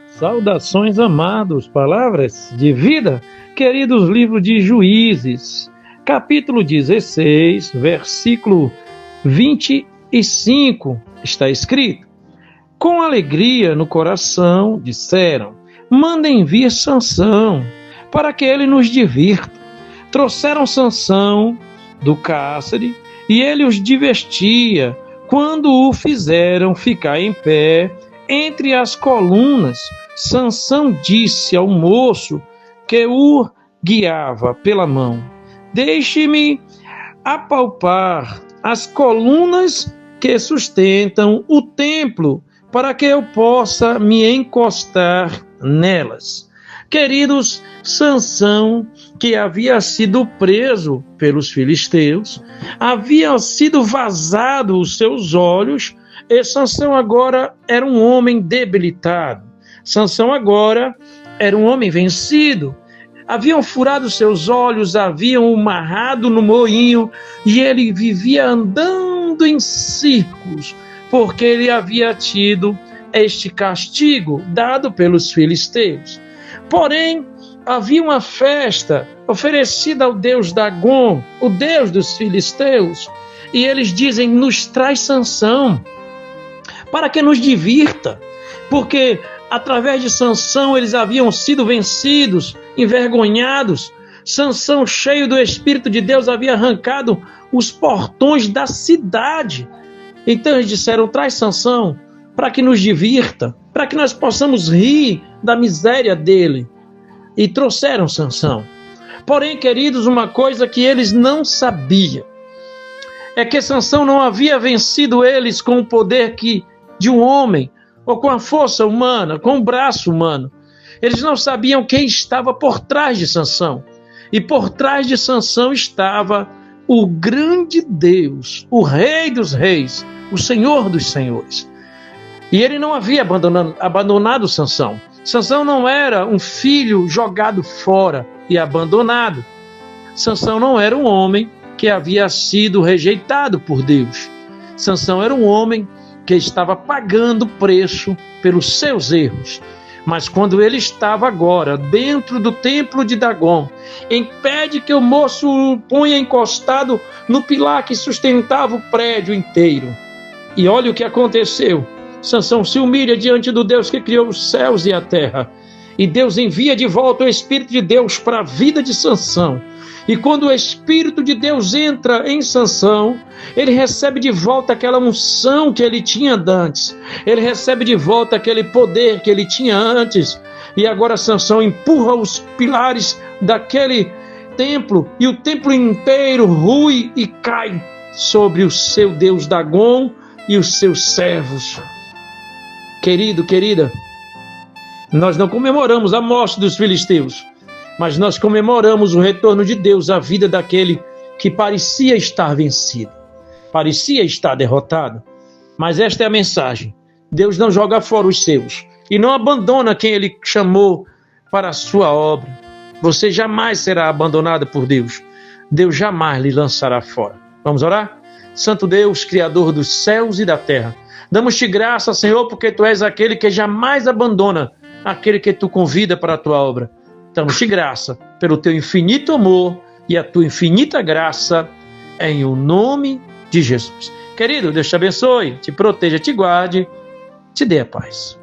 Saudações, amados, palavras de vida, queridos, livro de Juízes, capítulo 16, versículo 25, está escrito: com alegria no coração, disseram, mandem vir Sansão, para que ele nos divirta. Trouxeram Sansão do cárcere, e ele os divertia, quando o fizeram ficar em pé entre as colunas. Sansão disse ao moço que o guiava pela mão: deixe-me apalpar as colunas que sustentam o templo, para que eu possa me encostar nelas. Queridos, Sansão, que havia sido preso pelos filisteus, havia sido vazado os seus olhos, e Sansão agora era um homem debilitado. Sansão agora era um homem vencido. Haviam furado seus olhos, haviam o amarrado no moinho, e ele vivia andando em círculos, porque ele havia tido este castigo dado pelos filisteus. Porém, havia uma festa oferecida ao deus Dagom, o deus dos filisteus, e eles dizem: nos traz Sansão, para que nos divirta, porque através de Sansão eles haviam sido vencidos, envergonhados. Sansão, cheio do Espírito de Deus, havia arrancado os portões da cidade. Então eles disseram: traz Sansão, para que nos divirta, para que nós possamos rir da miséria dele. E trouxeram Sansão. Porém, queridos, uma coisa que eles não sabiam é que Sansão não havia vencido eles com o poder de um homem, ou com a força humana, com o braço humano. Eles não sabiam quem estava por trás de Sansão. E por trás de Sansão estava o grande Deus, o Rei dos Reis, o Senhor dos Senhores. E ele não havia abandonado Sansão. Sansão não era um filho jogado fora e abandonado. Sansão não era um homem que havia sido rejeitado por Deus. Sansão era um homem que estava pagando preço pelos seus erros. Mas quando ele estava agora dentro do templo de Dagom, impede que o moço o ponha encostado no pilar que sustentava o prédio inteiro. E olha o que aconteceu. Sansão se humilha diante do Deus que criou os céus e a terra. E Deus envia de volta o Espírito de Deus para a vida de Sansão. E quando o Espírito de Deus entra em Sansão, ele recebe de volta aquela unção que ele tinha antes. Ele recebe de volta aquele poder que ele tinha antes. E agora Sansão empurra os pilares daquele templo, e o templo inteiro rui e cai sobre o seu Deus Dagom e os seus servos. Querido, querida, nós não comemoramos a morte dos filisteus, mas nós comemoramos o retorno de Deus à vida daquele que parecia estar vencido, parecia estar derrotado. Mas esta é a mensagem: Deus não joga fora os seus e não abandona quem Ele chamou para a sua obra. Você jamais será abandonado por Deus. Deus jamais lhe lançará fora. Vamos orar? Santo Deus, Criador dos céus e da terra, damos-te graça, Senhor, porque Tu és aquele que jamais abandona aquele que Tu convida para a Tua obra. Damos-te graça pelo Teu infinito amor e a Tua infinita graça, em o nome de Jesus. Querido, Deus te abençoe, te proteja, te guarde, te dê a paz.